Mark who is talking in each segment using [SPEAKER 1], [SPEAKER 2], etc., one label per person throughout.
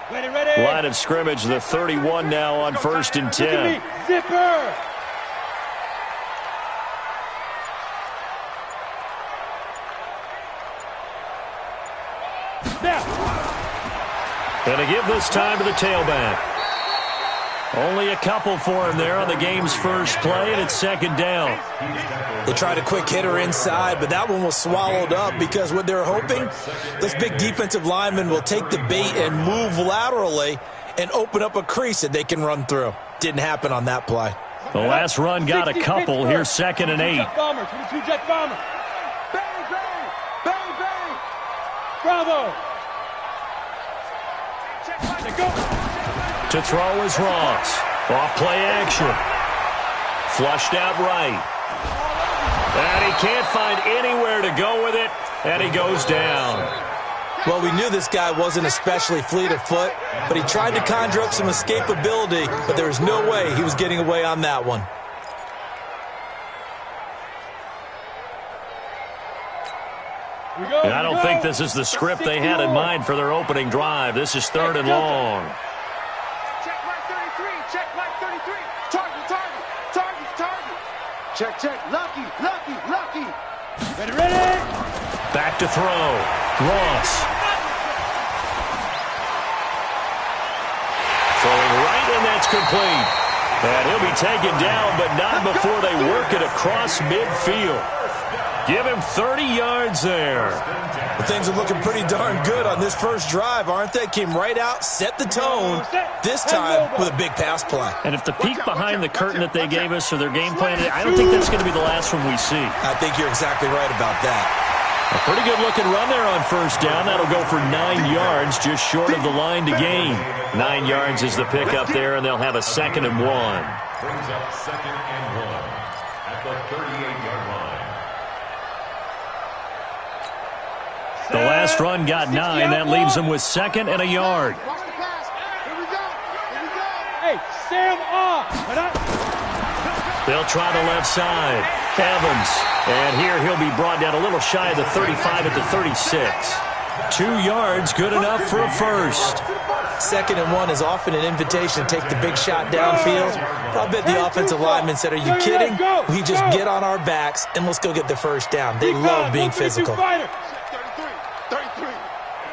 [SPEAKER 1] Line of scrimmage, the 31 now on 1st and 10.
[SPEAKER 2] Zipper.
[SPEAKER 1] Going to give this time to the tailback. Only a couple for him there on the game's first play, and it's 2nd down.
[SPEAKER 3] They tried a quick hitter inside, but that one was swallowed up because what they're hoping, this big defensive lineman will take the bait and move laterally and open up a crease that they can run through. Didn't happen on that play.
[SPEAKER 1] The last run got a couple. Here's 2nd and 8.
[SPEAKER 2] Bang, bang, bang, bang. Bravo.
[SPEAKER 1] To throw is Ross. Off play action. Flushed out right. And he can't find anywhere to go with it, and he goes down.
[SPEAKER 3] Well, we knew this guy wasn't especially fleet of foot, but he tried to conjure up some escapability, but there was no way he was getting away on that one.
[SPEAKER 1] And I don't think this is the script they had in mind for their opening drive. This is 3rd and long.
[SPEAKER 2] Check right 33. Check right 33. Target, target, target, target. Check, check. Lucky, lucky, lucky. Ready, ready.
[SPEAKER 1] Back to throw. Ross. Throwing right, and that's complete. And he'll be taken down, but not before they work it across midfield. Give him 30 yards there.
[SPEAKER 3] Well, things are looking pretty darn good on this first drive, aren't they? Came right out, set the tone, this time with a big pass play.
[SPEAKER 1] And if the peek behind the curtain that they gave us or their game plan, I don't think that's going to be the last one we see.
[SPEAKER 3] I think you're exactly right about that.
[SPEAKER 1] A pretty good-looking run there on 1st down. That'll go for 9 yards, just short of the line to gain. 9 yards is the pickup there, and they'll have a 2nd and 1.
[SPEAKER 4] Brings up 2nd and 1 at the 38-yard line.
[SPEAKER 1] The last run got 9. That leaves them with 2nd and a yard.
[SPEAKER 2] Watch the pass. Here we go. Here we go. Hey, Sam off.
[SPEAKER 1] They'll try the left side. Evans. And here he'll be brought down a little shy of the 35 at the 36. 2 yards, good enough for a first.
[SPEAKER 3] 2nd and 1 is often an invitation to take the big shot downfield. But I bet the offensive lineman said, are you kidding? We just get on our backs and let's go get the first down. They love being physical.
[SPEAKER 2] 33.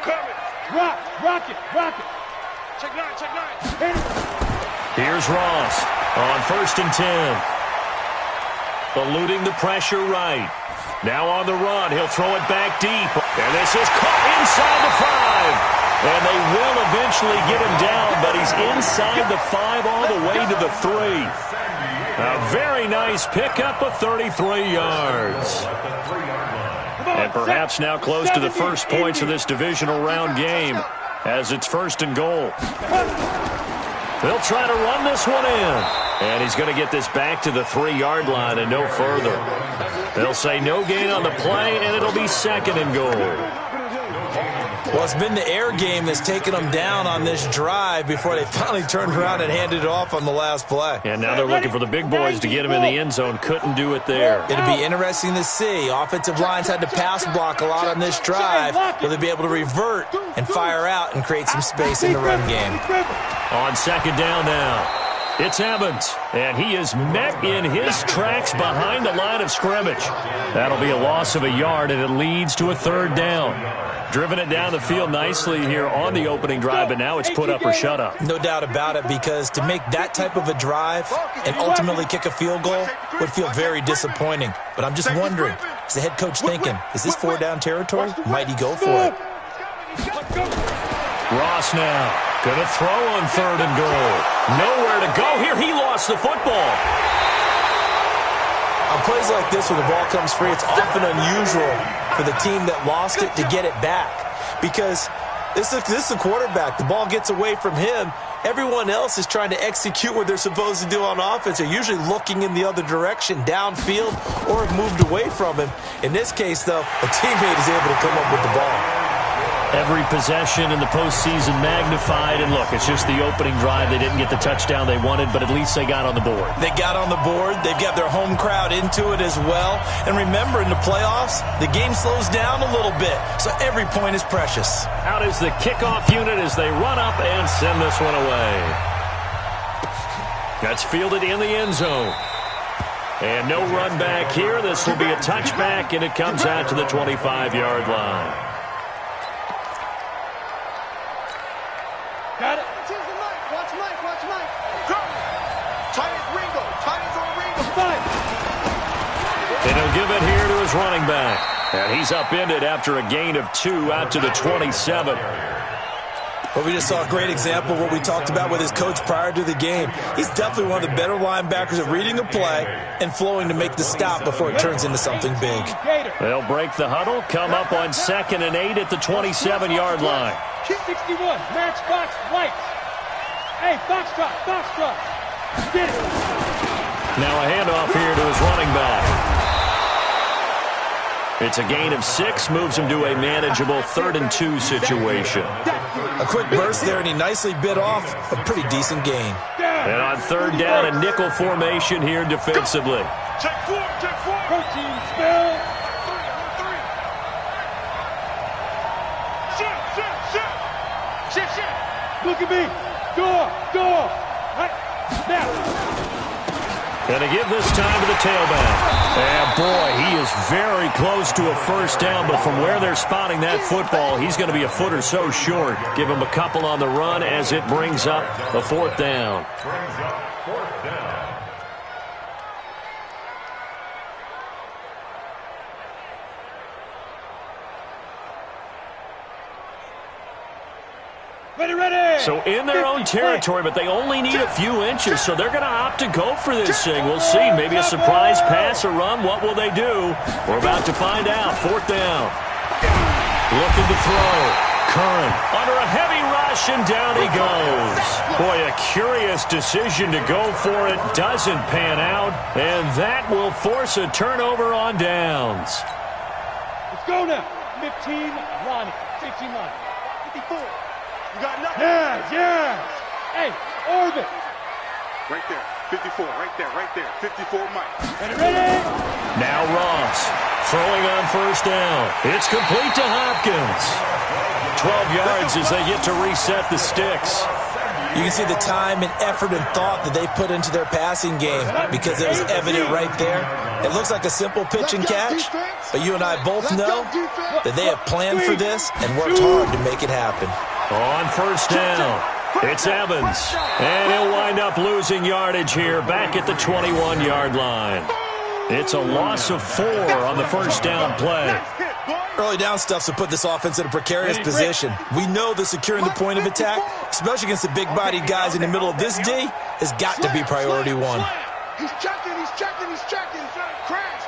[SPEAKER 2] Coming. Rock it. Check 9.
[SPEAKER 1] Here's Ross on 1st and 10. Eluding the pressure right. Now on the run, he'll throw it back deep. And this is caught inside the 5. And they will eventually get him down, but he's inside the 5 all the way to the 3. A very nice pickup of 33 yards. And perhaps now close to the first points of this divisional round game as it's 1st and goal. They'll try to run this one in. And he's going to get this back to the 3-yard line and no further. They'll say no gain on the play, and it'll be 2nd and goal.
[SPEAKER 3] Well, it's been the air game that's taken them down on this drive before they finally turned around and handed it off on the last play.
[SPEAKER 1] And now they're looking for the big boys to get him in the end zone. Couldn't do it there.
[SPEAKER 3] It'll be interesting to see. Offensive lines had to pass block a lot on this drive. Will they be able to revert and fire out and create some space in the run game?
[SPEAKER 1] On 2nd down now, it's Evans, and he is met in his tracks behind the line of scrimmage. That'll be a loss of a yard, and it leads to a 3rd down. Driven it down the field nicely here on the opening drive, but now it's put up or shut up.
[SPEAKER 3] No doubt about it, because to make that type of a drive and ultimately kick a field goal would feel very disappointing. But I'm just wondering, is the head coach thinking, is this 4-down territory? Might he go for it?
[SPEAKER 1] Ross now going to throw on 3rd and goal. Nowhere to go here. He lost the football.
[SPEAKER 3] On plays like this where the ball comes free, it's often unusual for the team that lost it to get it back, because this is the quarterback. The ball gets away from him. Everyone else is trying to execute what they're supposed to do on offense. They're usually looking in the other direction, downfield, or have moved away from him. In this case, though, a teammate is able to come up with the ball.
[SPEAKER 1] Every possession in the postseason magnified. And look, it's just the opening drive. They didn't get the touchdown they wanted, but at least they got on the board.
[SPEAKER 3] They got on the board. They've got their home crowd into it as well. And remember, in the playoffs, the game slows down a little bit, so every point is precious.
[SPEAKER 1] Out is the kickoff unit as they run up and send this one away. That's fielded in the end zone. And no run back here. This will be a touchback, and it comes out to the 25-yard line.
[SPEAKER 2] Got it. Watch Mike. Watch Mike. Go. Tight end Ringo. Tight end's on Ringo. Five.
[SPEAKER 1] And he'll give it here to his running back. And he's upended after a gain of 2 out to the 27.
[SPEAKER 3] But we just saw a great example of what we talked about with his coach prior to the game. He's definitely one of the better linebackers at reading a play and flowing to make the stop before it turns into something big.
[SPEAKER 1] They'll break the huddle, come up on 2nd and 8 at the 27-yard line.
[SPEAKER 2] 61, match box, white. Hey, foxtrot. Get it.
[SPEAKER 1] Now a handoff here to his running back. It's a gain of 6, moves him to a manageable 3rd and 2 situation.
[SPEAKER 3] A quick burst there, and he nicely bit off a pretty decent gain.
[SPEAKER 1] And on 3rd down, a nickel formation here defensively.
[SPEAKER 2] Check 4. Protein spell. 3. Shift. Look at me. Door. Right. Now.
[SPEAKER 1] And to give this time to the tailback. And boy, he is very close to a first down, but from where they're spotting that football, he's going to be a foot or so short. Give him a couple on the run as it brings up a 4th down.
[SPEAKER 2] Ready.
[SPEAKER 1] So in their own territory, but they only need a few inches, so they're going to opt to go for this thing. We'll see. Maybe a surprise pass or run. What will they do? We're about to find out. 4th down. Looking to throw. Curran under a heavy rush, and down he goes. Boy, a curious decision to go for it. Doesn't pan out, and that will force a turnover on downs.
[SPEAKER 2] Let's go now. 15, Ronnie. 16 line. 54. You got nothing? Yes. Hey, orbit. Right there. 54. Right there. 54, Mike. Ready?
[SPEAKER 1] Now Ross throwing on 1st down. It's complete to Hopkins. 12 yards as they get to reset the sticks.
[SPEAKER 3] You can see the time and effort and thought that they put into their passing game because it was evident right there. It looks like a simple pitch and catch, but you and I both know that they have planned for this and worked hard to make it happen.
[SPEAKER 1] On 1st down, it's Evans, and he'll wind up losing yardage here back at the 21-yard line. It's a loss of 4 on the 1st down play.
[SPEAKER 3] Early down stuff's to put this offense in a precarious position. We know that securing the point of attack, especially against the big-bodied guys in the middle of this D, has got to be priority 1.
[SPEAKER 2] He's checking. Crash.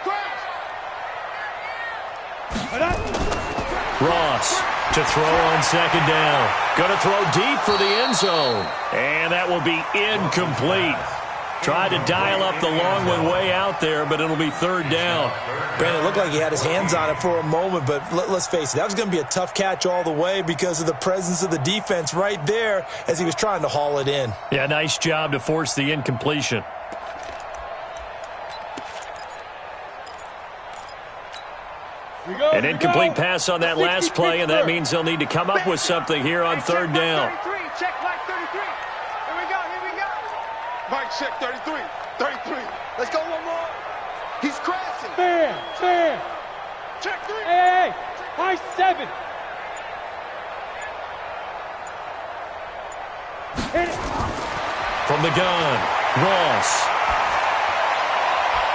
[SPEAKER 1] Ross to throw on 2nd down. Going to throw deep for the end zone. And that will be incomplete. Tried to dial up the long one way out there, but it'll be 3rd down.
[SPEAKER 3] Brandon, it looked like he had his hands on it for a moment, but let's face it, that was going to be a tough catch all the way because of the presence of the defense right there as he was trying to haul it in.
[SPEAKER 1] Yeah, nice job to force the incompletion. An incomplete pass on that last play, and that means they'll need to come up with something here on 3rd down.
[SPEAKER 2] Check Mike 33. Here we go. Mike, check 33. Let's go one more. He's crashing. Fair. Check 3. Hey. High 7. Hit it.
[SPEAKER 1] From the gun, Ross.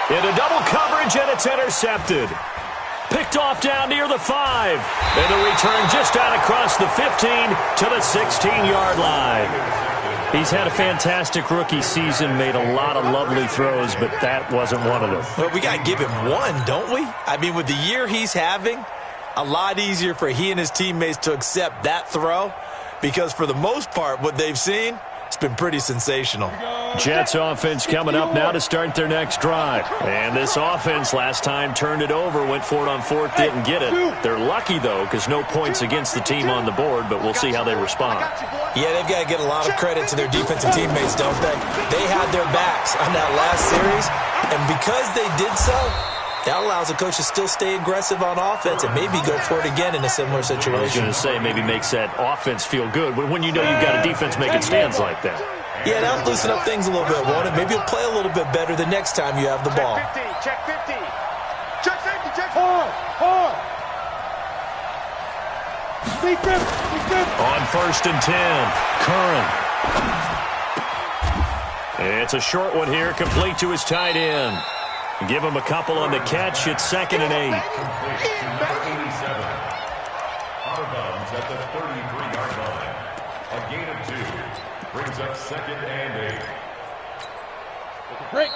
[SPEAKER 1] Into double coverage, and it's intercepted. Picked off down near the 5. And the return just out across the 15 to the 16-yard line. He's had a fantastic rookie season, made a lot of lovely throws, but that wasn't one of them.
[SPEAKER 3] Well, we got to give him one, don't we? I mean, with the year he's having, a lot easier for he and his teammates to accept that throw because for the most part, what they've seen, it's been pretty sensational.
[SPEAKER 1] Jets offense coming up now to start their next drive. And this offense last time turned it over, went for it on fourth, didn't get it. They're lucky, though, because no points against the team on the board, but we'll see how they respond.
[SPEAKER 3] Yeah, they've got to get a lot of credit to their defensive teammates, don't they? They had their backs on that last series, and because they did so, that allows the coach to still stay aggressive on offense and maybe go for it again in a similar situation.
[SPEAKER 1] I was going to say, maybe makes that offense feel good when you know you've got a defense making stands like that.
[SPEAKER 3] Yeah, that'll loosen up things a little bit, won't it? Maybe you'll play a little bit better the next time you have the ball.
[SPEAKER 2] Check 50. Check safety. Check hard. Speak grip.
[SPEAKER 1] On 1st and 10, Curran. It's a short one here, complete to his tight end. Give him a couple on the catch. It's 2nd and 8.
[SPEAKER 4] Out of bounds at the 33-yard line. A gain of 2 brings up 2nd and 8.
[SPEAKER 2] Break.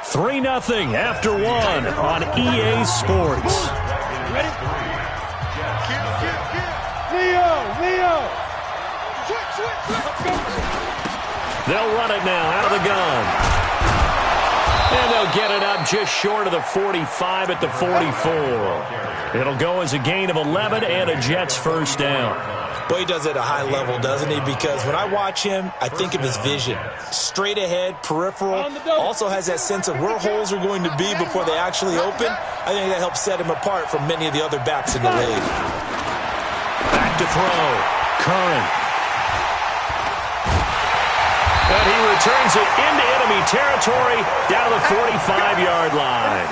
[SPEAKER 1] 3-0 after 1 on EA Sports.
[SPEAKER 2] Ready? Leo. Switch.
[SPEAKER 1] They'll run it now out of the gun. And they'll get it up just short of the 45 at the 44. It'll go as a gain of 11 and a Jets first down.
[SPEAKER 3] Boy, he does it at a high level, doesn't he? Because when I watch him, I think of his vision. Straight ahead, peripheral. Also has that sense of where holes are going to be before they actually open. I think that helps set him apart from many of the other backs in the league.
[SPEAKER 1] Back to throw. Curran. And he returns it into enemy territory down to the 45-yard line.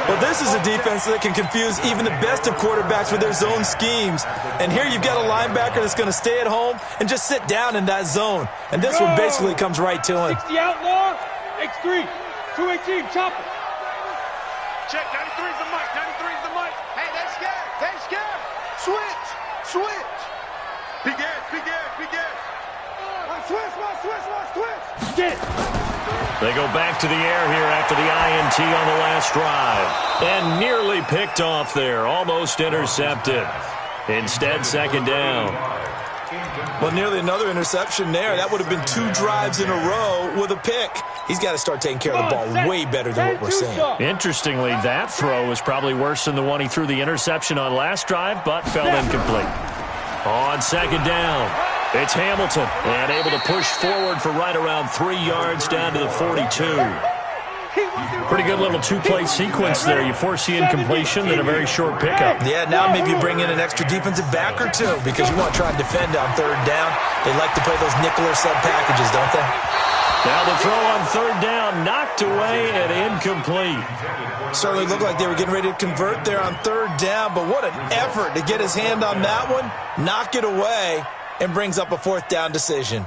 [SPEAKER 3] Well, this is a defense that can confuse even the best of quarterbacks with their zone schemes. And here you've got a linebacker that's going to stay at home and just sit down in that zone. And this one basically comes right to him.
[SPEAKER 2] 60 outlaw. X3. 218. Chopper. Check. 93 is the mic. Hey, they're scared. Switch. Big ass. Switch. Get it.
[SPEAKER 1] They go back to the air here after the INT on the last drive. And nearly picked off there. Almost intercepted. Instead, 2nd down.
[SPEAKER 3] Well, nearly another interception there. That would have been 2 drives in a row with a pick. He's got to start taking care of the ball way better than what we're seeing.
[SPEAKER 1] Interestingly, that throw was probably worse than the one he threw the interception on last drive, but fell incomplete. On 2nd down, it's Hamilton, and able to push forward for right around 3 yards down to the 42. Pretty good little 2-play sequence there. You force the incompletion, then a very short pickup.
[SPEAKER 3] Yeah, now maybe you bring in an extra defensive back or two because you want to try and defend on 3rd down. They like to play those nickel or sub packages, don't they?
[SPEAKER 1] Now the throw on 3rd down, knocked away and incomplete.
[SPEAKER 3] Certainly looked like they were getting ready to convert there on 3rd down, but what an effort to get his hand on that one, knock it away, and brings up a 4th down decision.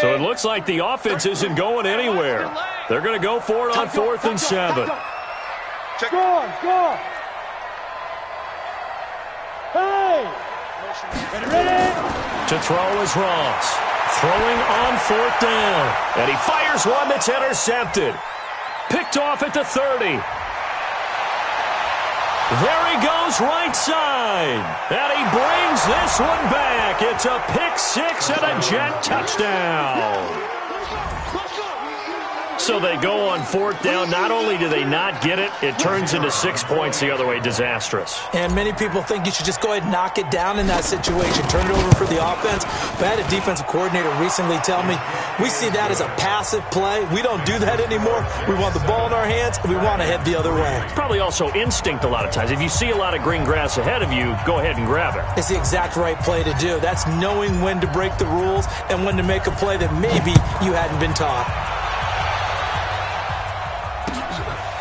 [SPEAKER 1] So it looks like the offense isn't going anywhere. They're going to go for it on 4th and 7.
[SPEAKER 2] Go. Hey! Ready?
[SPEAKER 1] To throw is Ross. Throwing on 4th down. And he fires one that's intercepted. Picked off at the 30. There he goes right side. And he brings this one back. It's a pick 6 and a Jet touchdown. So they go on 4th down. Not only do they not get it, it turns into 6 points the other way. Disastrous.
[SPEAKER 3] And many people think you should just go ahead and knock it down in that situation. Turn it over for the offense. But I had a defensive coordinator recently tell me, we see that as a passive play. We don't do that anymore. We want the ball in our hands, and we want to head the other way.
[SPEAKER 1] It's probably also instinct a lot of times. If you see a lot of green grass ahead of you, go ahead and grab it.
[SPEAKER 3] It's the exact right play to do. That's knowing when to break the rules and when to make a play that maybe you hadn't been taught.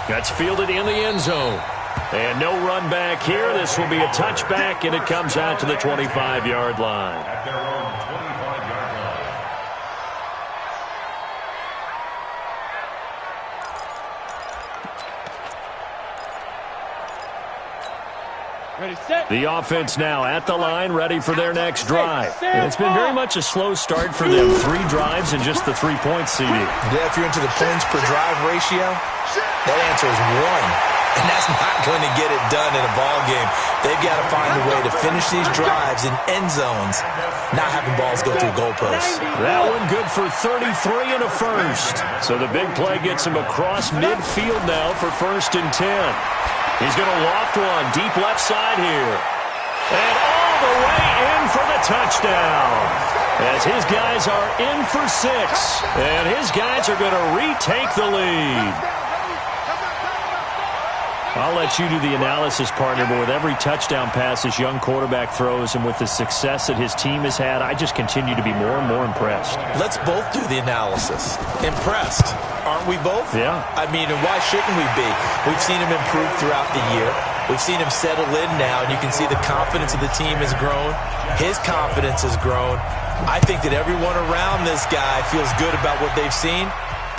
[SPEAKER 1] That's fielded in the end zone. And no run back here. This will be a touchback, and it comes out to the 25-yard line.
[SPEAKER 4] At their own 25-yard line.
[SPEAKER 1] The offense now at the line, ready for their next drive. It's been very much a slow start for them. 3 drives and just the 3 points, CD.
[SPEAKER 3] Yeah, if you're into the points per drive ratio, that answer is 1. And that's not going to get it done in a ball game. They've got to find a way to finish these drives in end zones, not having balls go through goalposts.
[SPEAKER 1] That one good for 33 and a first. So the big play gets him across midfield now for 1st and 10. He's going to loft one deep left side here. And all the way in for the touchdown. As his guys are in for 6. And his guys are going to retake the lead. I'll let you do the analysis, partner, but with every touchdown pass this young quarterback throws and with the success that his team has had, I just continue to be more and more impressed.
[SPEAKER 3] Let's both do the analysis. Impressed, aren't we both?
[SPEAKER 1] Yeah.
[SPEAKER 3] I mean, and why shouldn't we be? We've seen him improve throughout the year. We've seen him settle in now, and you can see the confidence of the team has grown. His confidence has grown. I think that everyone around this guy feels good about what they've seen.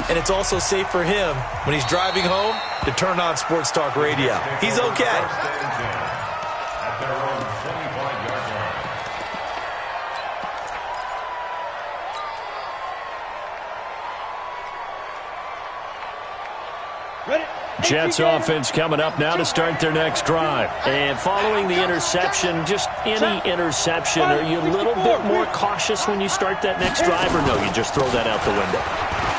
[SPEAKER 3] And it's also safe for him when he's driving home to turn on Sports Talk Radio. He's okay.
[SPEAKER 4] At their own 25-yard line.
[SPEAKER 2] Ready?
[SPEAKER 1] Jets offense coming up now to start their next drive. And following the interception, just any interception, are you a little bit more cautious when you start that next drive, or no, you just throw that out the window?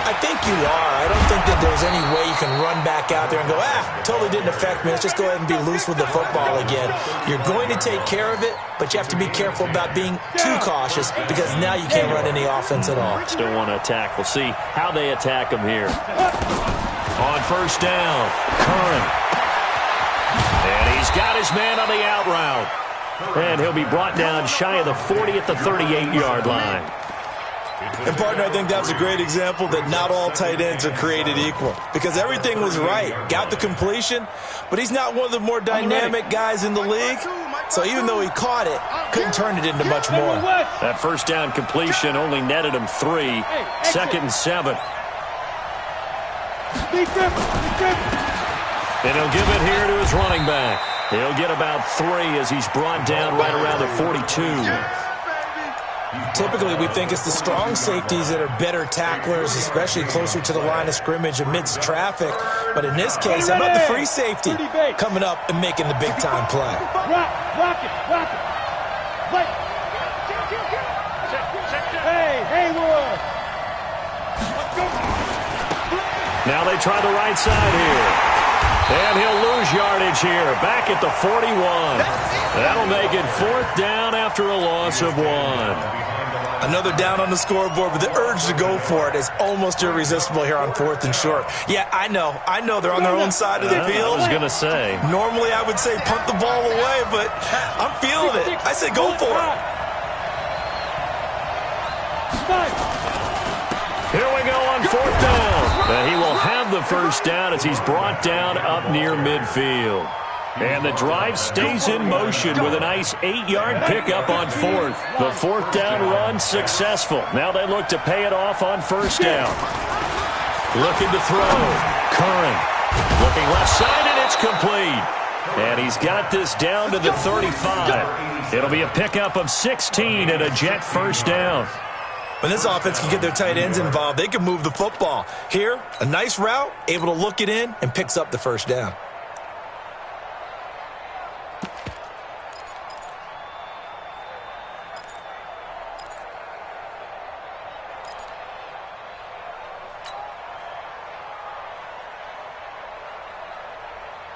[SPEAKER 3] I think you are. I don't think that there's any way you can run back out there and go, totally didn't affect me. Let's just go ahead and be loose with the football again. You're going to take care of it, but you have to be careful about being too cautious because now you can't run any offense at all.
[SPEAKER 1] Still want to attack. We'll see how they attack him here. On 1st down, Curran. And he's got his man on the out route. And he'll be brought down shy of the 40 at the 38-yard line.
[SPEAKER 3] And, partner, I think that's a great example that not all tight ends are created equal because everything was right. Got the completion, but he's not one of the more dynamic guys in the league. So even though he caught it, couldn't turn it into much more.
[SPEAKER 1] That 1st down completion only netted him 3. 2nd and 7. And he'll give it here to his running back. He'll get about 3 as he's brought down right around the 42.
[SPEAKER 3] Typically, we think it's the strong safeties that are better tacklers, especially closer to the line of scrimmage amidst traffic. But in this case, how about the free safety coming up and making the big-time play?
[SPEAKER 2] Rock it. Hey, Haywood. Let's go.
[SPEAKER 1] Now they try the right side here. And he'll lose yardage here. Back at the 41. That'll make it 4th down after a loss of 1.
[SPEAKER 3] Another down on the scoreboard, but the urge to go for it is almost irresistible here on 4th and short. Yeah, I know they're on their own side of the field.
[SPEAKER 1] I was going to say.
[SPEAKER 3] Normally I would say punt the ball away, but I'm feeling it. I say go for it.
[SPEAKER 1] Here we go on 4th down. And he will have the 1st down as he's brought down up near midfield. And the drive stays in motion with a nice 8-yard pickup on 4th. The 4th down run successful. Now they look to pay it off on 1st down. Looking to throw. Curran looking left side, and it's complete. And he's got this down to the 35. It'll be a pickup of 16 and a Jet 1st down.
[SPEAKER 3] When this offense can get their tight ends involved, they can move the football. Here, a nice route, able to look it in, and picks up the 1st down.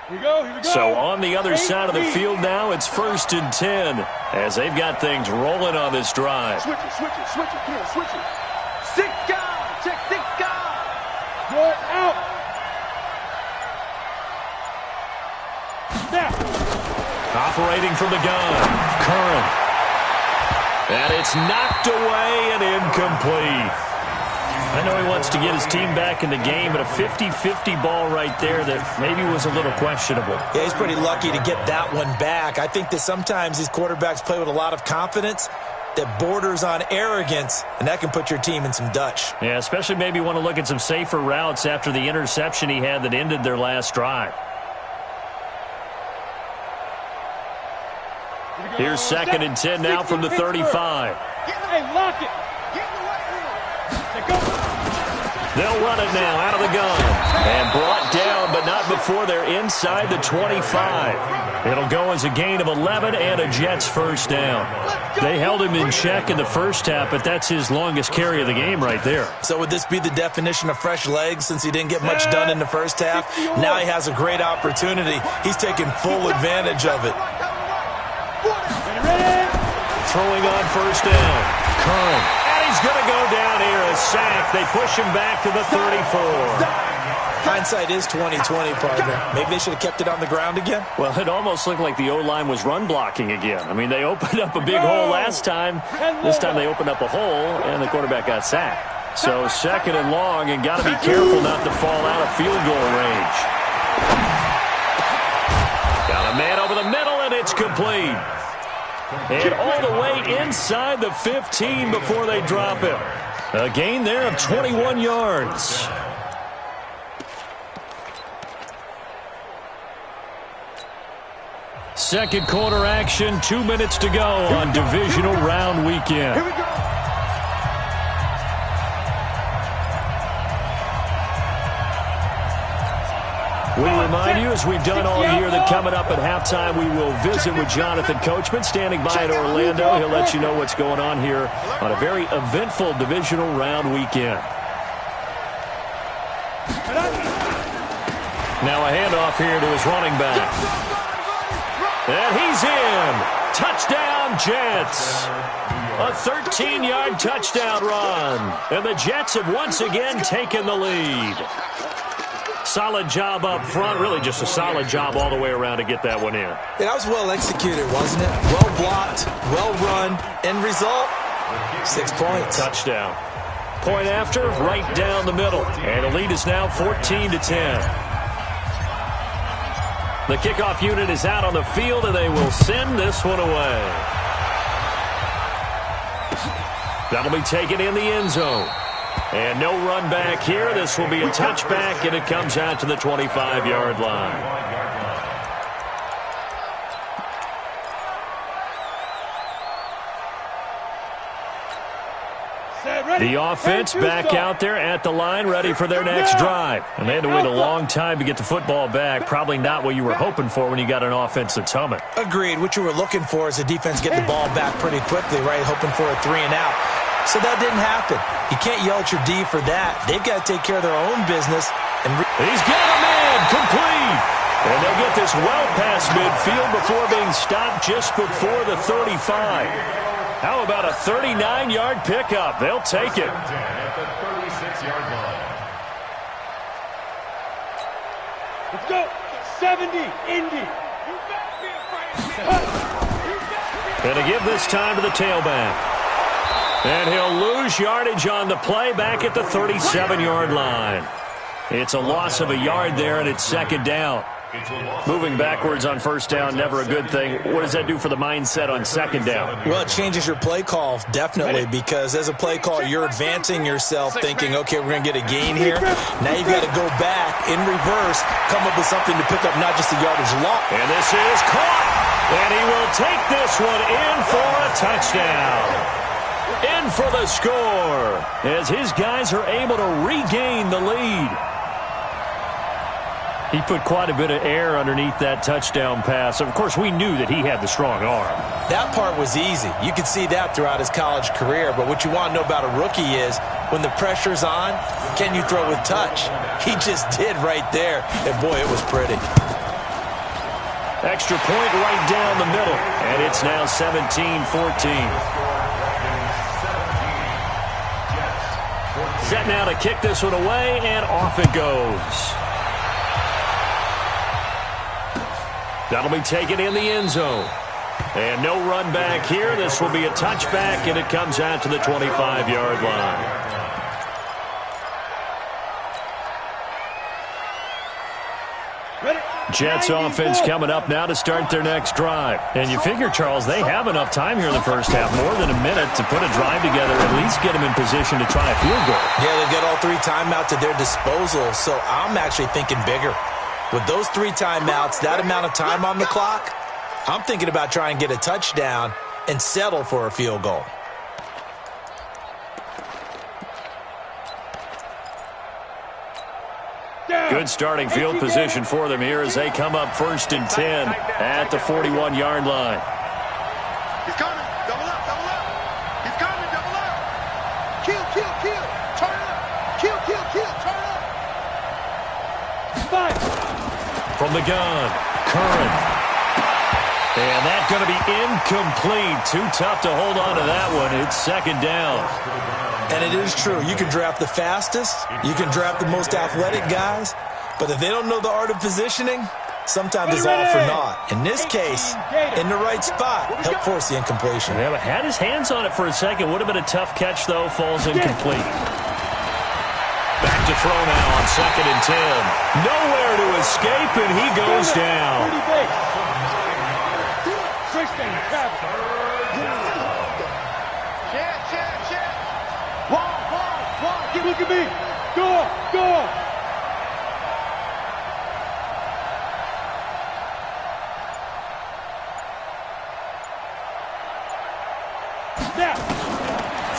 [SPEAKER 2] Here we go.
[SPEAKER 1] So on the other side of the field now, it's 1st and 10 as they've got things rolling on this drive.
[SPEAKER 2] Switch it. Come on, switch it. 6 guys. Check 6 guys. You're out. Snap.
[SPEAKER 1] Operating from the gun. Curran. And it's knocked away and incomplete. I know he wants to get his team back in the game, but a 50-50 ball right there that maybe was a little questionable.
[SPEAKER 3] Yeah, he's pretty lucky to get that one back. I think that sometimes these quarterbacks play with a lot of confidence that borders on arrogance, and that can put your team in some Dutch.
[SPEAKER 1] Yeah, especially maybe want to look at some safer routes after the interception he had that ended their last drive. Here's 2nd and 10 now from the 35.
[SPEAKER 2] Hey, lock it.
[SPEAKER 1] They'll run it now out of the gun. And brought down, but not before they're inside the 25. It'll go as a gain of 11 and a Jets first down. They held him in check in the first half, but that's his longest carry of the game right there.
[SPEAKER 3] So would this be the definition of fresh legs since he didn't get much done in the first half? Now he has a great opportunity. He's taking full advantage of it.
[SPEAKER 1] Throwing on first down. Curran. And he's going to go down here. A sack. They push him back to the 34.
[SPEAKER 3] Hindsight is 20/20, partner. Maybe they should have kept it on the ground again.
[SPEAKER 1] Well, it almost looked like the O-line was run blocking again. I mean, they opened up a big hole last time. This time they opened up a hole, and the quarterback got sacked. So 2nd and long, and got to be careful not to fall out of field goal range. Got a man over the middle, and it's complete. And all the way inside the 15 before they drop him. A gain there of 21 yards. Second quarter action, 2 minutes to go on divisional round weekend.
[SPEAKER 2] Here we go.
[SPEAKER 1] We remind you, as we've done all year, that coming up at halftime, we will visit with Jonathan Coachman, standing by in Orlando. He'll let you know what's going on here on a very eventful divisional round weekend. Now a handoff here to his running back. And he's in. Touchdown, Jets. A 13-yard touchdown run. And the Jets have once again taken the lead. Solid job up front. Really just a solid job all the way around to get that one in.
[SPEAKER 3] Yeah, that was well executed, wasn't it? Well blocked, well run. End result, 6 points.
[SPEAKER 1] Touchdown. Point after, right down the middle. And the lead is now 14-10. The kickoff unit is out on the field, and they will send this one away. That'll be taken in the end zone. And no run back here. This will be a touchback, and it comes out to the 25-yard line. The offense back out there at the line, ready for their next drive. And they had to wait a long time to get the football back. Probably not what you were hoping for when you got an offense that's humming.
[SPEAKER 3] Agreed. What you were looking for is the defense getting the ball back pretty quickly, right? Hoping for a 3 and out. So that didn't happen. You can't yell at your D for that. They've got to take care of their own business. And
[SPEAKER 1] he's got a man complete. And they'll get this well past midfield before being stopped just before the 35. How about a 39-yard pickup? They'll take it.
[SPEAKER 4] At the 36-yard line.
[SPEAKER 2] Let's go. 70, Indy.
[SPEAKER 1] And to give this time to the tailback. And he'll lose yardage on the play back at the 37-yard line. It's a loss of a yard there, and it's 2nd down. Moving backwards on first down, never a good thing. What does that do for the mindset on 2nd down?
[SPEAKER 3] Well, it changes your play call, definitely, because as a play call, you're advancing yourself thinking, okay, we're going to get a gain here. Now you've got to go back in reverse, come up with something to pick up not just the yardage loss.
[SPEAKER 1] And this is caught. And he will take this one in for a touchdown. In for the score as his guys are able to regain the lead. He put quite a bit of air underneath that touchdown pass. Of course, we knew that he had the strong arm.
[SPEAKER 3] That part was easy. You could see that throughout his college career. But what you want to know about a rookie is when the pressure's on, can you throw with touch? He just did right there. And, boy, it was pretty.
[SPEAKER 1] Extra point right down the middle. And it's now 17-14. Set now to kick this one away, and off it goes. That'll be taken in the end zone. And no run back here. This will be a touchback, and it comes out to the 25-yard line. Jets offense coming up now to start their next drive. And you figure, Charles, they have enough time here in the first half, more than a minute, to put a drive together, at least get them in position to try a field goal.
[SPEAKER 3] Yeah, they've got all 3 timeouts at their disposal, so I'm actually thinking bigger. With those 3 timeouts, that amount of time on the clock, I'm thinking about trying to get a touchdown and settle for a field goal.
[SPEAKER 1] Good starting field position for them here as they come up 1st and 10 at the 41-yard line.
[SPEAKER 2] He's coming. Double up, double up. He's coming, double up. Kill, kill, kill. Turn up. Kill, kill, kill. Turn up. Five.
[SPEAKER 1] From the gun, Curran. And that's going to be incomplete. Too tough to hold on to that one. It's 2nd down.
[SPEAKER 3] And it is true. You can draft the fastest. You can draft the most athletic guys. But if they don't know the art of positioning, sometimes it's all for naught. In this case, in the right spot, help force the incompletion.
[SPEAKER 1] Yeah, but had his hands on it for a second. Would have been a tough catch, though. Falls incomplete. Back to throw now on 2nd and 10. Nowhere to escape, and he goes down.
[SPEAKER 2] Look at me. Go, go. Snap.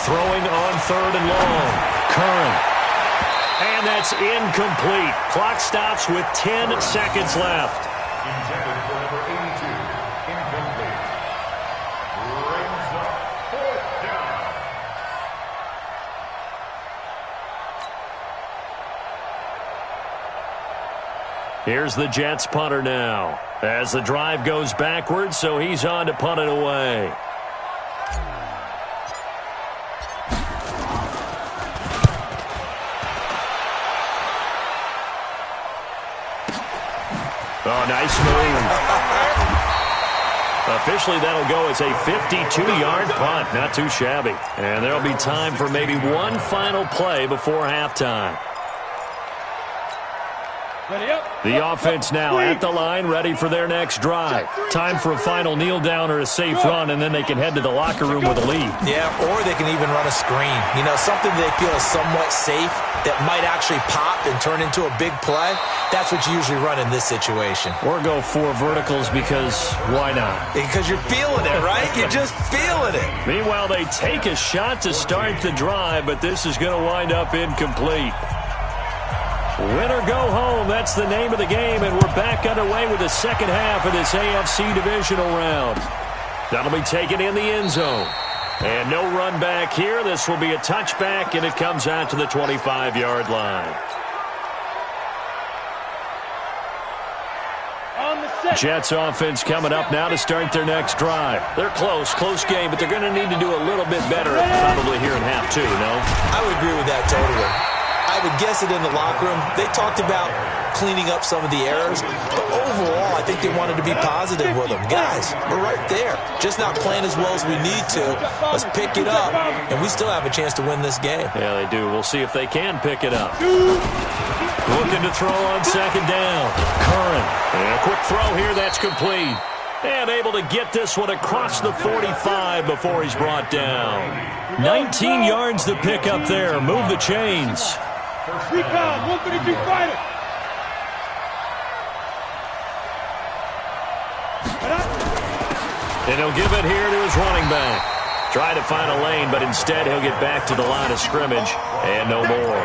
[SPEAKER 1] Throwing on 3rd and long. Curran. And that's incomplete. Clock stops with 10 seconds left.
[SPEAKER 4] Intended for number 82. Incomplete. Brings up 4th down.
[SPEAKER 1] Here's the Jets punter now as the drive goes backwards, so he's on to punt it away. Oh, nice move. Officially, that'll go as a 52-yard punt. Not too shabby. And there'll be time for maybe one final play before halftime.
[SPEAKER 2] Ready up.
[SPEAKER 1] The offense now at the line, ready for their next drive. Time for a final kneel down or a safe run, and then they can head to the locker room with a lead.
[SPEAKER 3] Yeah, or they can even run a screen. You know, something they feel is somewhat safe that might actually pop and turn into a big play. That's what you usually run in this situation.
[SPEAKER 1] Or go 4 verticals because why not?
[SPEAKER 3] Because you're feeling it, right? You're just feeling it.
[SPEAKER 1] Meanwhile, they take a shot to start the drive, but this is going to wind up incomplete. Win or go home, that's the name of the game, and we're back underway with the second half of this AFC divisional round. That'll be taken in the end zone. And no run back here. This will be a touchback, and it comes out to the 25-yard line. Jets offense coming up now to start their next drive. They're close game, but they're going to need to do a little bit better probably here in half 2, no?
[SPEAKER 3] I would agree with that totally. I would guess it in the locker room. They talked about cleaning up some of the errors, but overall, I think they wanted to be positive with them. Guys, we're right there. Just not playing as well as we need to. Let's pick it up, and we still have a chance to win this game.
[SPEAKER 1] Yeah, they do. We'll see if they can pick it up. Looking to throw on 2nd down. Curran. And a quick throw here. That's complete. And able to get this one across the 45 before he's brought down. 19 yards to pick up there. Move the chains.
[SPEAKER 2] Recon, 132 fighter.
[SPEAKER 1] And he'll give it here to his running back. Try to find a lane, but instead he'll get back to the line of scrimmage and no more.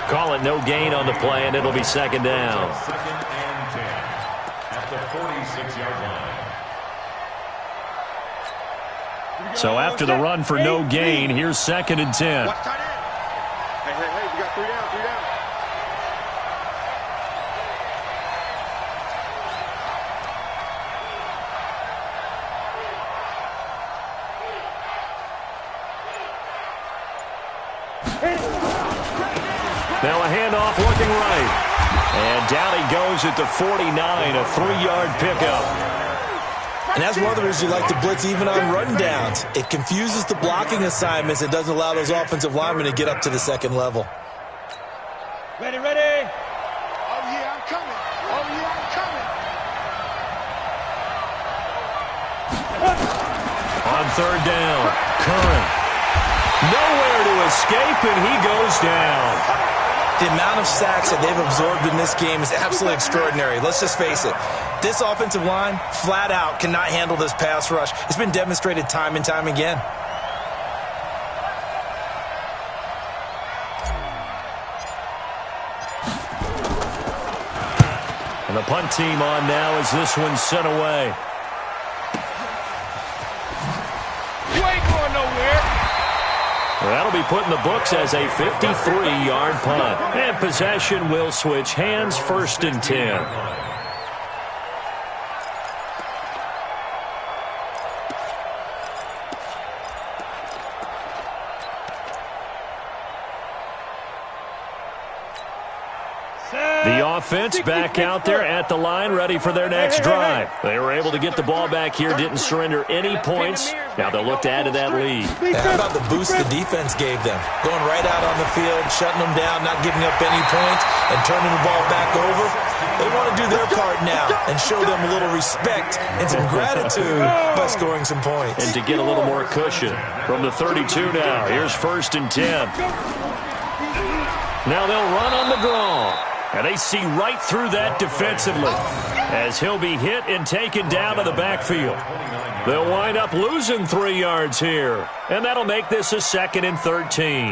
[SPEAKER 1] Call it no gain on the play, and it'll be 2nd down.
[SPEAKER 4] 2nd and 10 at the 46-yard line.
[SPEAKER 1] So after the run for no gain, here's 2nd and 10.
[SPEAKER 2] Watch tight end. Hey, we got 3 down, 3 down.
[SPEAKER 1] Now a handoff looking right. And down he goes at the 49, a 3-yard pickup.
[SPEAKER 3] And that's one of the reasons you like to blitz even on rundowns. It confuses the blocking assignments. It doesn't allow those offensive linemen to get up to the 2nd level.
[SPEAKER 2] Ready, ready. Oh, yeah, I'm coming. Oh, yeah, I'm coming.
[SPEAKER 1] On 3rd down, Curran. Nowhere to escape, and he goes down.
[SPEAKER 3] The amount of sacks that they've absorbed in this game is absolutely extraordinary. Let's just face it. This offensive line, flat out, cannot handle this pass rush. It's been demonstrated time and time again.
[SPEAKER 1] And the punt team on now as this one's sent away.
[SPEAKER 2] You ain't going nowhere.
[SPEAKER 1] That'll be put in the books as a 53-yard punt. And possession will switch hands, 1st and 10. The offense back out there at the line, ready for their next drive. They were able to get the ball back here, didn't surrender any points. Now they'll look to add to that lead.
[SPEAKER 3] How about the boost the defense gave them? Going right out on the field, shutting them down, not giving up any points, and turning the ball back over. They want to do their part now and show them a little respect and some gratitude by scoring some points.
[SPEAKER 1] And to get a little more cushion from the 32 now. Here's 1st and 10. Now they'll run on the draw. And they see right through that defensively as he'll be hit and taken down to the backfield. They'll wind up losing 3 yards here. And that'll make this a 2nd and 13.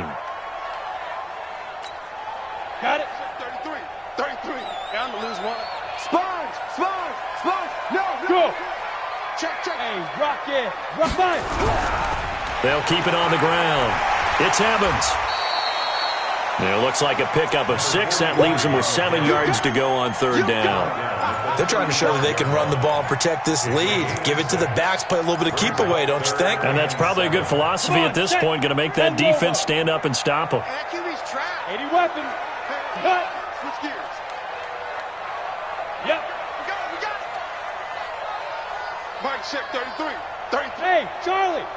[SPEAKER 2] Got it. 33. 33. Down to lose 1. Sponge. No. Go. Check. Hey, rock it. Rock mine.
[SPEAKER 1] They'll keep it on the ground. It's Evans. It looks like a pickup of 6. That leaves them with 7 yards to go on 3rd down.
[SPEAKER 3] They're trying to show that they can run the ball and protect this lead. Give it to the backs, play a little bit of keep away, don't you think?
[SPEAKER 1] And that's probably a good philosophy at this point, going to make that defense stand up and stop them.
[SPEAKER 2] 80 weapon. Cut. Switch gears. Yep. We got it. Mike, check 33. 33. Hey, Charlie.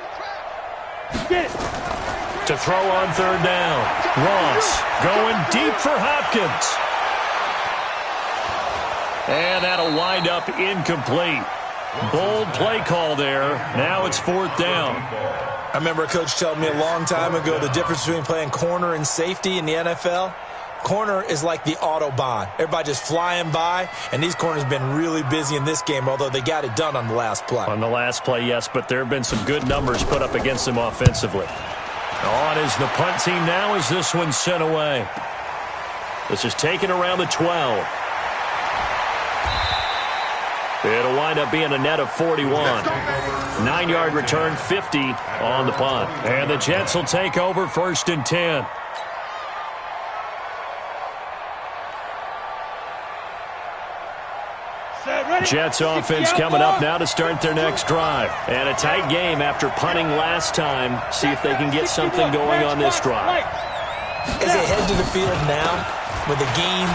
[SPEAKER 2] Get it.
[SPEAKER 1] To throw on 3rd down. Ross going deep for Hopkins. And that'll wind up incomplete. Bold play call there. Now it's 4th down.
[SPEAKER 3] I remember a coach telling me a long time ago the difference between playing corner and safety in the NFL. Corner is like the Autobahn. Everybody just flying by, and these corners have been really busy in this game, although they got it done on the last play.
[SPEAKER 1] On the last play, yes, but there have been some good numbers put up against them offensively. On is the punt team now as this one's sent away. This is taken around the 12. It'll wind up being a net of 41. 9-yard return, 50 on the punt. And the Jets will take over 1st and 10. Jets offense coming up now to start their next drive. And a tight game after punting last time. See if they can get something going on this drive.
[SPEAKER 3] As they head to the field now, with the game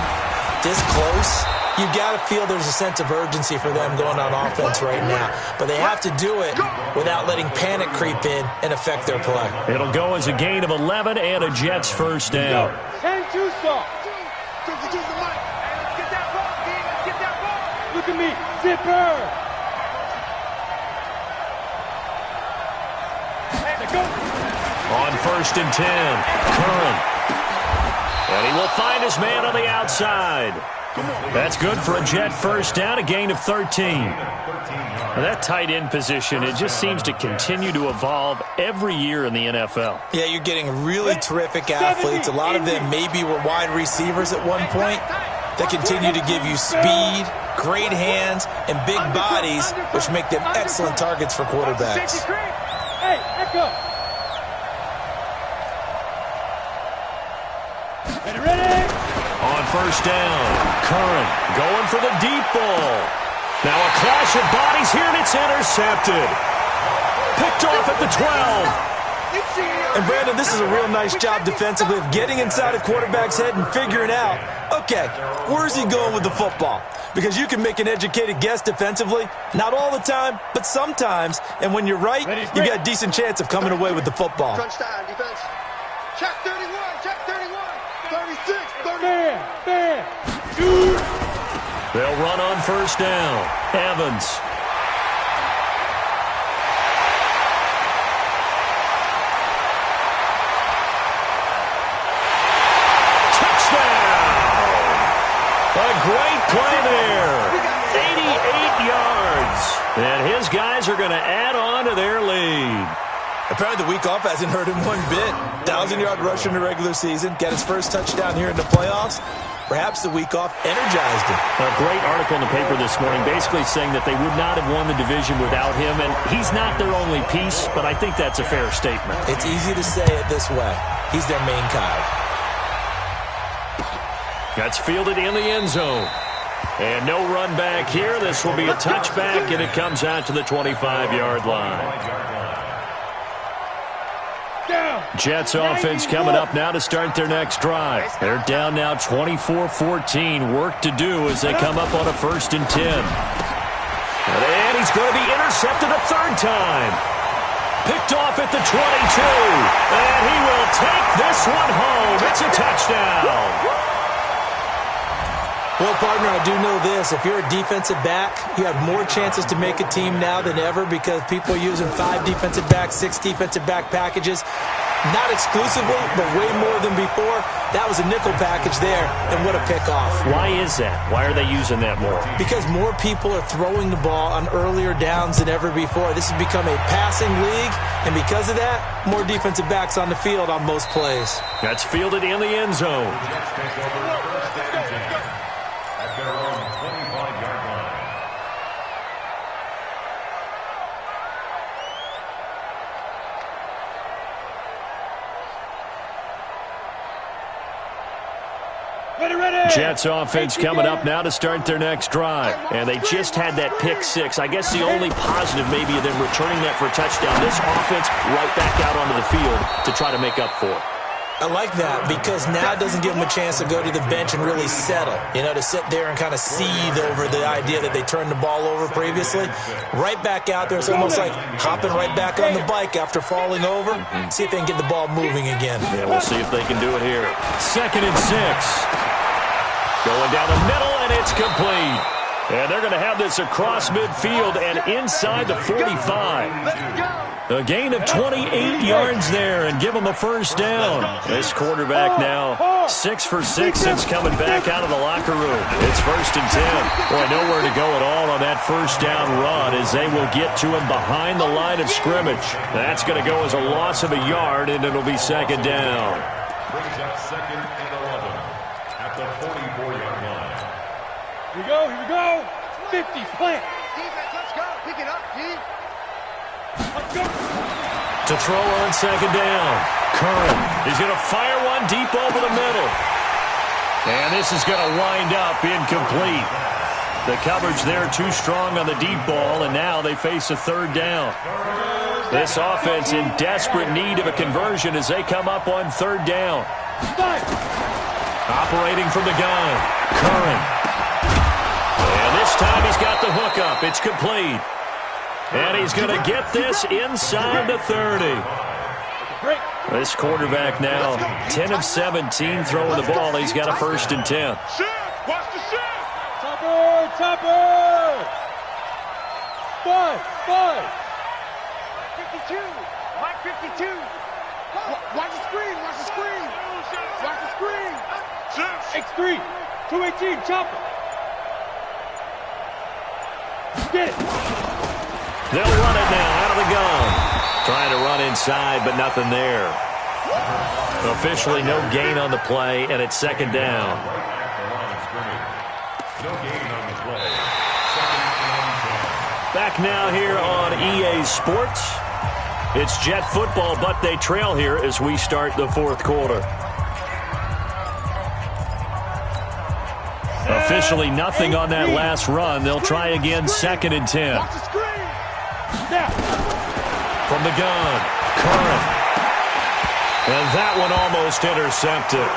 [SPEAKER 3] this close, you got to feel there's a sense of urgency for them going on offense right now. But they have to do it without letting panic creep in and affect their play.
[SPEAKER 1] It'll go as a gain of 11 and a Jets 1st down.
[SPEAKER 2] 10 too soft. Look at me, zipper!
[SPEAKER 1] On 1st and 10, Curran. And he will find his man on the outside. That's good for a Jet 1st down, a gain of 13. Now that tight end position, it just seems to continue to evolve every year in the NFL.
[SPEAKER 3] Yeah, you're getting really terrific athletes. A lot of them maybe were wide receivers at one point. That continue to give you speed, great hands, and big bodies, which make them excellent targets for quarterbacks.
[SPEAKER 2] Hey, echo. Ready?
[SPEAKER 1] On 1st down, Curran going for the deep ball. Now a clash of bodies here, and it's intercepted. Picked off at the 12.
[SPEAKER 3] And Brandon, this is a real nice job defensively of getting inside a quarterback's head and figuring out, okay, where's he going with the football? Because you can make an educated guess defensively, not all the time, but sometimes. And when you're right, you got a decent chance of coming away with the football.
[SPEAKER 2] Crunch time, defense. Check 31, check 31, 36, 30. Bam, dude.
[SPEAKER 1] They'll run on 1st down. Evans. add on to their lead.
[SPEAKER 3] Apparently the week off hasn't hurt him one bit. 1,000-yard rusher in the regular season, got his first touchdown here in the playoffs. Perhaps the week off energized him.
[SPEAKER 1] A great article in the paper this morning basically saying that they would not have won the division without him, and he's not their only piece, but I think that's a fair statement.
[SPEAKER 3] It's easy to say it this way. He's their main cog.
[SPEAKER 1] That's fielded in the end zone. And no run back here. This will be a touchback, and it comes out to the 25-yard line. Jets offense coming up now to start their next drive. They're down now 24-14. Work to do as they come up on a 1st and 10. And he's going to be intercepted a third time. Picked off at the 22. And he will take this one home. It's a touchdown.
[SPEAKER 3] Well, partner, I do know this. If you're a defensive back, you have more chances to make a team now than ever because people are using 5 defensive backs, 6 defensive back packages. Not exclusively, but way more than before. That was a nickel package there, and what a pickoff.
[SPEAKER 1] Why is that? Why are they using that more?
[SPEAKER 3] Because more people are throwing the ball on earlier downs than ever before. This has become a passing league, and because of that, more defensive backs on the field on most plays.
[SPEAKER 1] That's fielded in the end zone. Jets offense coming up now to start their next drive. And they just had that pick 6. I guess the only positive maybe of them returning that for a touchdown. This offense right back out onto the field to try to make up for it.
[SPEAKER 3] I like that because now it doesn't give them a chance to go to the bench and really settle. You know, to sit there and kind of seethe over the idea that they turned the ball over previously. Right back out there. It's almost like hopping right back on the bike after falling over. See if they can get the ball moving again.
[SPEAKER 1] Yeah, we'll see if they can do it here. 2nd and 6. Going down the middle, and it's complete. And they're going to have this across midfield and inside the 45. A gain of 28 yards there and give them a first down. This quarterback now 6 for 6 since coming back out of the locker room. It's 1st and 10. Boy, nowhere to go at all on that first down run as they will get to him behind the line of scrimmage. That's going to go as a loss of a yard, and it'll be 2nd down.
[SPEAKER 4] Brings up 2nd and 11 at the 44-yard line.
[SPEAKER 2] Here we go. 50, plant.
[SPEAKER 5] Defense, let's go. Pick it up, D.
[SPEAKER 2] Let's go.
[SPEAKER 1] To throw on 2nd down. Curran. He's going to fire one deep over the middle. And this is going to wind up incomplete. The coverage there too strong on the deep ball, and now they face a 3rd down. This offense in desperate need of a conversion as they come up on 3rd down. Operating from the gun. Curran. And this time he's got the hookup. It's complete. And he's going to get this inside the 30. This quarterback now 10 of 17 throwing the ball. He's got a 1st and 10.
[SPEAKER 2] Watch the shot. Topper. 5.
[SPEAKER 5] 52. Mike 52. Watch the screen. Watch the screen.
[SPEAKER 2] X3. 218. Chopper. Get it.
[SPEAKER 1] They'll run it now out of the gun. Trying to run inside, but nothing there. Officially no gain on the play, and it's 2nd down. Back now here on EA Sports. It's Jet football, but they trail here as we start the 4th quarter. Officially nothing on that last run. They'll try again 2nd and 10. From the gun, Curran. And that one almost intercepted.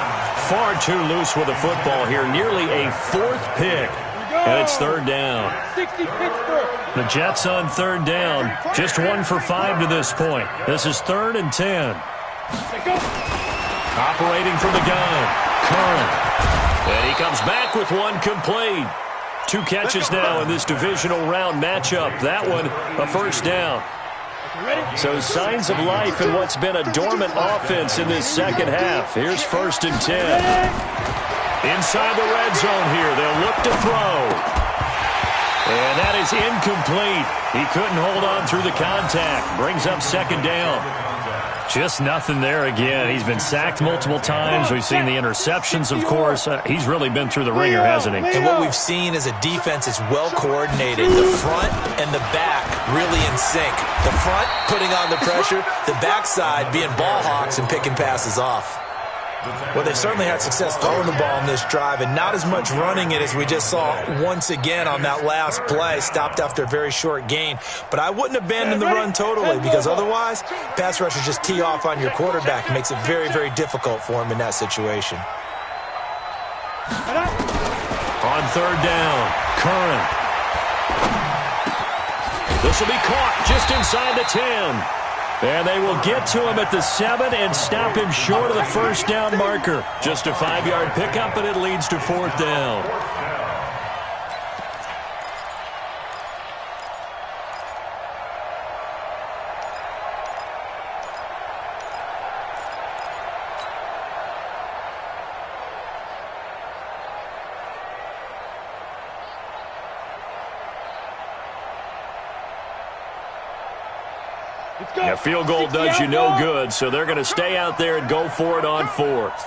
[SPEAKER 1] Far too loose with the football here. Nearly a 4th pick. And it's 3rd down. The Jets on 3rd down. Just 1 for 5 to this point. This is 3rd and 10. Operating from the gun, Curran. And he comes back with one complete. 2 catches now in this divisional round matchup. That one, a 1st down. So signs of life in what's been a dormant offense in this 2nd half. Here's 1st and 10. Inside the red zone here. They'll look to throw. And that is incomplete. He couldn't hold on through the contact. Brings up second down. Just nothing there again. He's been sacked multiple times. We've seen the interceptions, of course. He's really been through the ringer, hasn't he?
[SPEAKER 3] And what we've seen is a defense is well coordinated. The front and the back really in sync. The front putting on the pressure, the backside being ball hawks and picking passes off. Well, they certainly had success throwing the ball in this drive, and not as much running it as we just saw once again on that last play. Stopped after a very short gain. But I wouldn't abandon the run totally, because otherwise, pass rushers just tee off on your quarterback. It makes it very, very difficult for him in that situation.
[SPEAKER 1] On third down, Curran. This will be caught just inside the 10. And they will get to him at the 7 and stop him short of the first down marker. Just a 5-yard pickup, and it leads to fourth down. A field goal does you no good, so they're going to stay out there and go for it on fourth.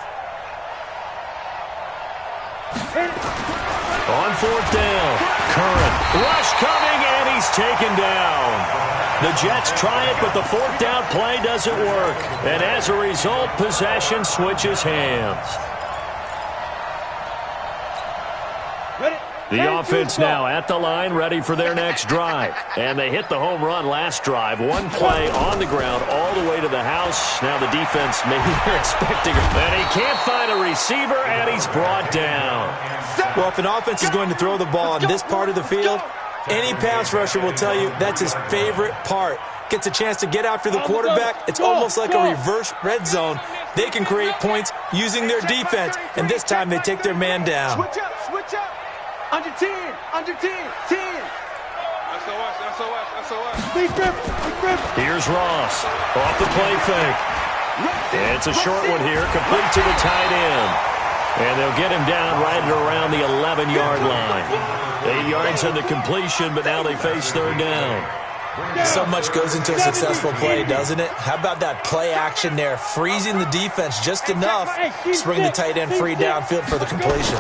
[SPEAKER 1] On fourth down, Curran. Rush coming, and he's taken down. The Jets try it, but the fourth down play doesn't work. And as a result, possession switches hands. The offense now at the line, ready for their next drive. And they hit the home run last drive. One play on the ground all the way to the house. Now the defense, maybe they're expecting him. And he can't find a receiver, and he's brought down.
[SPEAKER 3] Well, if an offense is going to throw the ball on this part of the field, any pass rusher will tell you that's his favorite part. Gets a chance to get after the quarterback. It's almost like a reverse red zone. They can create points using their defense, and this time they take their man down.
[SPEAKER 5] Switch up, switch up. Under 10, under 10, 10. SOS.
[SPEAKER 2] Big grip.
[SPEAKER 1] Here's Ross off the play fake. And it's a short one here, complete to the tight end. And they'll get him down right at around the 11-yard line. 8 yards in the completion, but now they face third down.
[SPEAKER 3] So much goes into a successful play, doesn't it? How about that play action there, freezing the defense just enough to bring the tight end free downfield for the completion.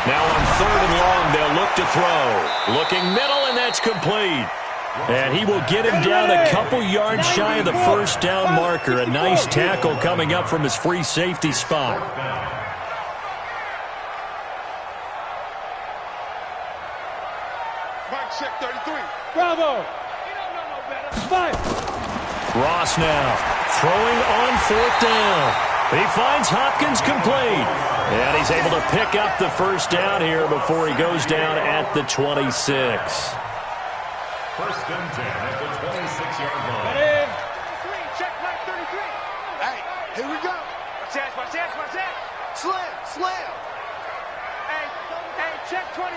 [SPEAKER 1] Now on third and long, they'll look to throw. Looking middle, and that's complete. And he will get him down a couple yards shy of the first down marker. A nice tackle coming up from his free safety spot.
[SPEAKER 2] Mike check 33. Bravo. Five.
[SPEAKER 1] Ross now throwing on fourth down. He finds Hopkins complete. And he's able to pick up the first down here before he goes down at the 26.
[SPEAKER 4] First and 10 at the 26-yard line.
[SPEAKER 5] Check back 33. Hey, here we go. Watch that. Slam. Hey, check 24.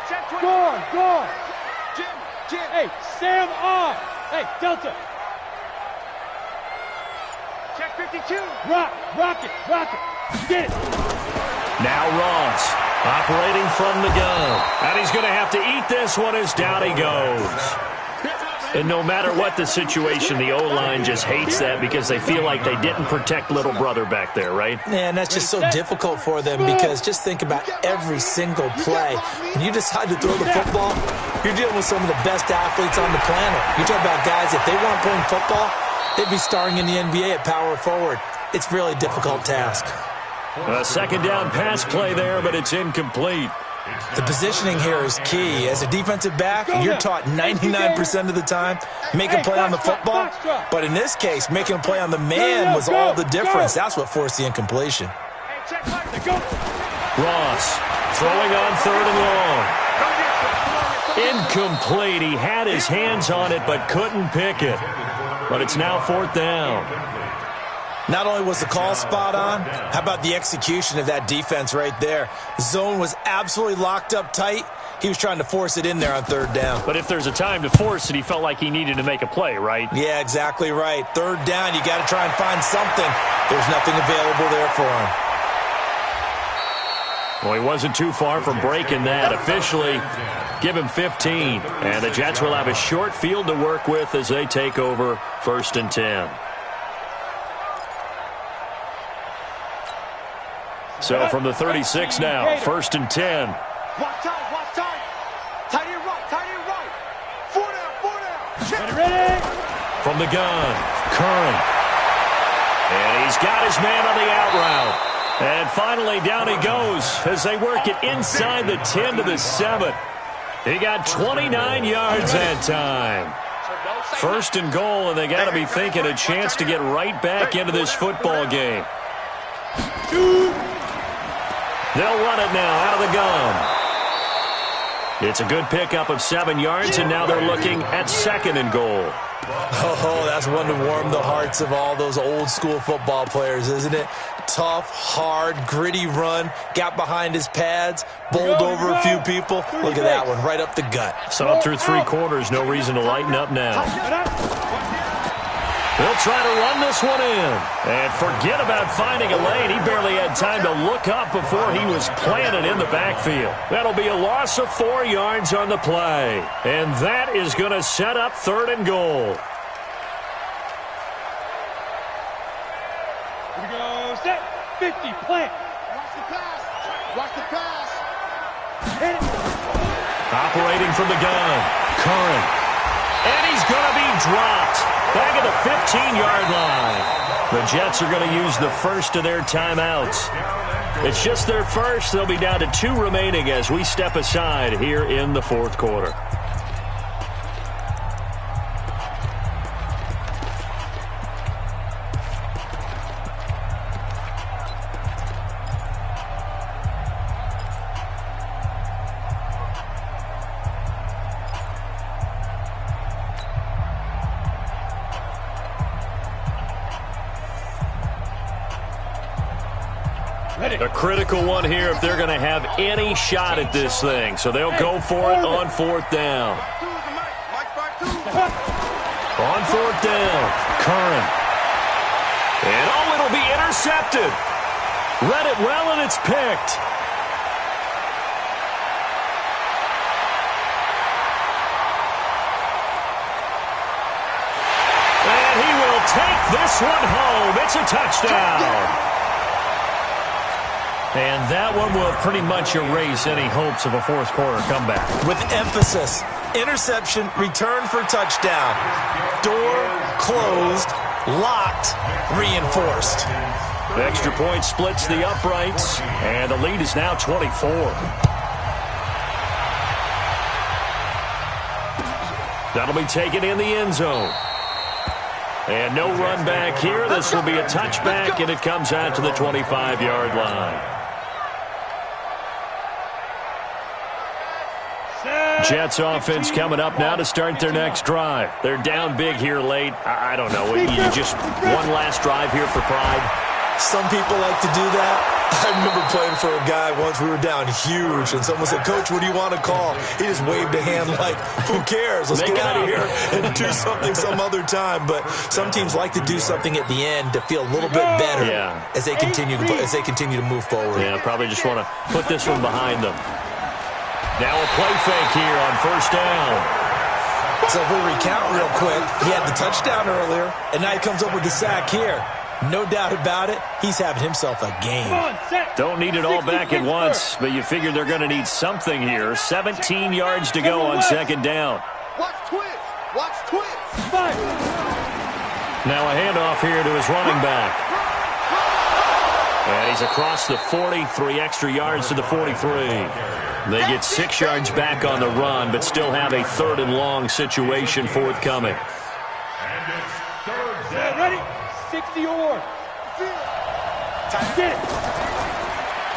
[SPEAKER 5] Check 24.
[SPEAKER 2] Go.
[SPEAKER 5] Jim.
[SPEAKER 2] Hey, Sam off. Hey, Delta.
[SPEAKER 5] Check 52.
[SPEAKER 2] Rock it. Get it.
[SPEAKER 1] Now Ross operating from the gun. And he's going to have to eat this one as down he goes. And no matter what the situation, the O-line just hates that because they feel like they didn't protect little brother back there, right?
[SPEAKER 3] Man, that's just so difficult for them because just think about every single play. When you decide to throw the football, you're dealing with some of the best athletes on the planet. You talk about guys, if they weren't playing football, they'd be starring in the NBA at power forward. It's a really difficult task.
[SPEAKER 1] A second down pass play there, but it's incomplete.
[SPEAKER 3] The positioning here is key. As a defensive back, you're taught 99% of the time, make a play on the football. But in this case, making a play on the man was all the difference. That's what forced the incompletion.
[SPEAKER 1] Ross throwing on third and long. Incomplete. He had his hands on it, but couldn't pick it. But it's now fourth down.
[SPEAKER 3] Not only was the call spot on, how about the execution of that defense right there? Zone was absolutely locked up tight. He was trying to force it in there on third down.
[SPEAKER 1] But if there's a time to force it, he felt like he needed to make a play, right?
[SPEAKER 3] Yeah, exactly right. Third down, you got to try and find something. There's nothing available there for him.
[SPEAKER 1] Well, he wasn't too far from breaking that. Officially, give him 15. And the Jets will have a short field to work with as they take over 1st and 10. So from the 36 now, 1st and 10.
[SPEAKER 5] Watch time. Tight end right. 4 down.
[SPEAKER 2] Ready?
[SPEAKER 1] From the gun, Curran. And he's got his man on the out route. And finally, down he goes as they work it inside the 10 to the 7. He got 29 yards that time. 1st and goal, and they got to be thinking a chance to get right back into this football game. They'll run it now out of the gun. It's a good pickup of 7 yards, and now they're looking at 2nd and goal.
[SPEAKER 3] Oh, that's one to warm the hearts of all those old-school football players, isn't it? Tough, hard, gritty run, got behind his pads, bowled over a few people. Look at that one, right up the gut.
[SPEAKER 1] So up through 3 quarters, no reason to lighten up now. They'll try to run this one in. And forget about finding a lane. He barely had time to look up before he was planted in the backfield. That'll be a loss of 4 yards on the play. And that is going to set up 3rd and goal.
[SPEAKER 2] Here we go. Set. 50. Plant.
[SPEAKER 5] Watch the pass.
[SPEAKER 2] Hit it.
[SPEAKER 1] Operating from the gun. Curran. And he's going to be dropped. Back at the 15-yard line. The Jets are going to use the first of their timeouts. It's just their first. They'll be down to 2 remaining as we step aside here in the 4th quarter. A critical one here if they're going to have any shot at this thing. So they'll go for it on 4th down. On 4th down, Curran. And oh, it'll be intercepted. Read it well, and it's picked. And he will take this one home. It's a touchdown. And that one will pretty much erase any hopes of a 4th quarter comeback.
[SPEAKER 3] With emphasis, interception, return for touchdown. Door closed, locked, reinforced.
[SPEAKER 1] The extra point splits the uprights, and the lead is now 24. That'll be taken in the end zone. And no run back here. This will be a touchback, and it comes out to the 25-yard line. Jets offense coming up now to start their next drive. They're down big here late. I don't know. You just one last drive here for pride.
[SPEAKER 3] Some people like to do that. I remember playing for a guy once. We were down huge, and someone said, "Coach, what do you want to call?" He just waved a hand like, "Who cares? Let's get out of here and do something some other time." But some teams like to do something at the end to feel a little bit better as they continue to move forward.
[SPEAKER 1] Yeah, probably just want to put this one behind them. Now a play fake here on 1st down.
[SPEAKER 3] So if we recount real quick, he had the touchdown earlier, and now he comes up with the sack here. No doubt about it, he's having himself a game.
[SPEAKER 1] Don't need it all back at once, but you figure they're going to need something here. 17 yards to go on 2nd down.
[SPEAKER 5] Watch twist.
[SPEAKER 1] Now a handoff here to his running back. And he's across the 40, 3 extra yards to the 43. They get 6 yards back on the run, but still have a 3rd and long situation forthcoming.
[SPEAKER 4] And it's 3rd down.
[SPEAKER 2] Ready? 60 or. Get it.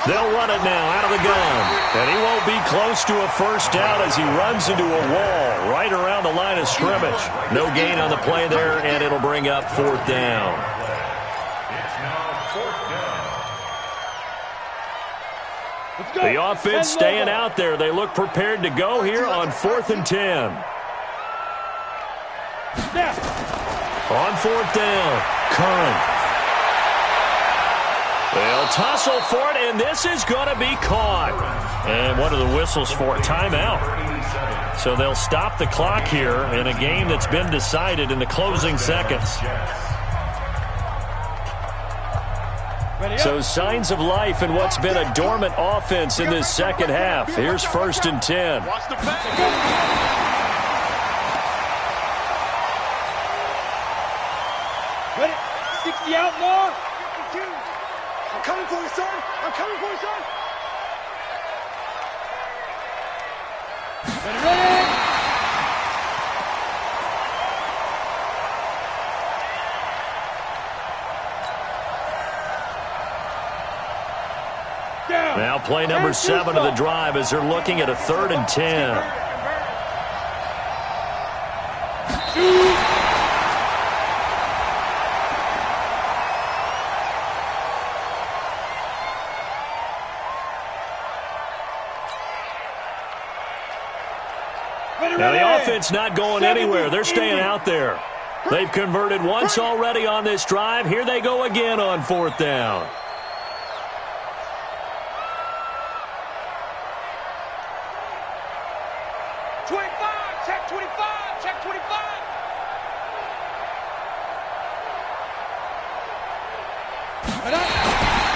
[SPEAKER 1] They'll run it now out of the gun. And he won't be close to a 1st down as he runs into a wall right around the line of scrimmage. No gain on the play there, and it'll bring up 4th down.
[SPEAKER 4] It's now 4th down.
[SPEAKER 1] The offense staying out there. They look prepared to go here on 4th and 10. On 4th down, Curran. They'll tussle for it, and this is going to be caught. And what are the whistles for? Timeout. So they'll stop the clock here in a game that's been decided in the closing seconds. So signs of life in what's been a dormant offense in this second half. Here's 1st and 10.
[SPEAKER 5] Watch the pass.
[SPEAKER 2] Ready? 60 out more.
[SPEAKER 5] 52. I'm coming for you, son. I'm coming for you, son.
[SPEAKER 2] Ready? Down.
[SPEAKER 1] Now play number 7 of the drive as they're looking at a 3rd and 10. Now the offense not going anywhere. They're staying out there. They've converted once already on this drive. Here they go again on 4th down.
[SPEAKER 5] Check 25. Check 25.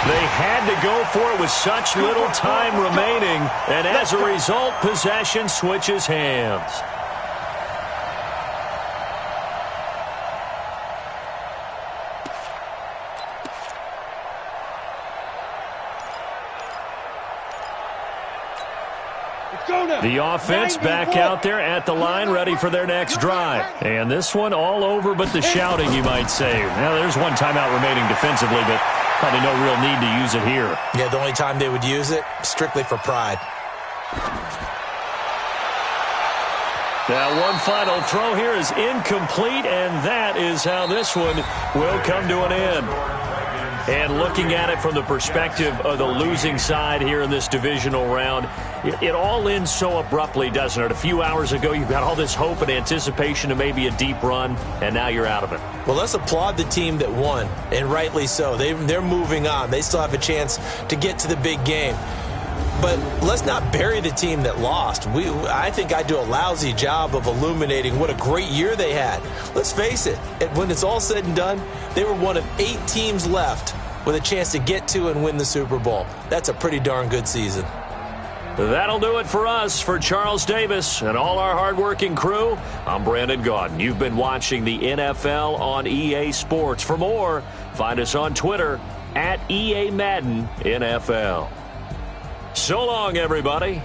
[SPEAKER 1] They had to go for it with such little time remaining, and as a result, possession switches hands. The offense back out there at the line, ready for their next drive. And this one all over but the shouting, you might say. Now, there's one timeout remaining defensively, but probably no real need to use it here.
[SPEAKER 3] Yeah, the only time they would use it, strictly for pride.
[SPEAKER 1] Now, one final throw here is incomplete, and that is how this one will come to an end. And looking at it from the perspective of the losing side here in this divisional round, it all ends so abruptly, doesn't it? A few hours ago, you've got all this hope and anticipation of maybe a deep run, and now you're out of it.
[SPEAKER 3] Well, let's applaud the team that won, and rightly so. They're moving on. They still have a chance to get to the big game. But let's not bury the team that lost. I think I do a lousy job of illuminating what a great year they had. Let's face it, when it's all said and done, they were one of 8 teams left with a chance to get to and win the Super Bowl. That's a pretty darn good season.
[SPEAKER 1] That'll do it for us. For Charles Davis and all our hardworking crew, I'm Brandon Gaudin. You've been watching the NFL on EA Sports. For more, find us on Twitter @EA Madden NFL. So long, everybody.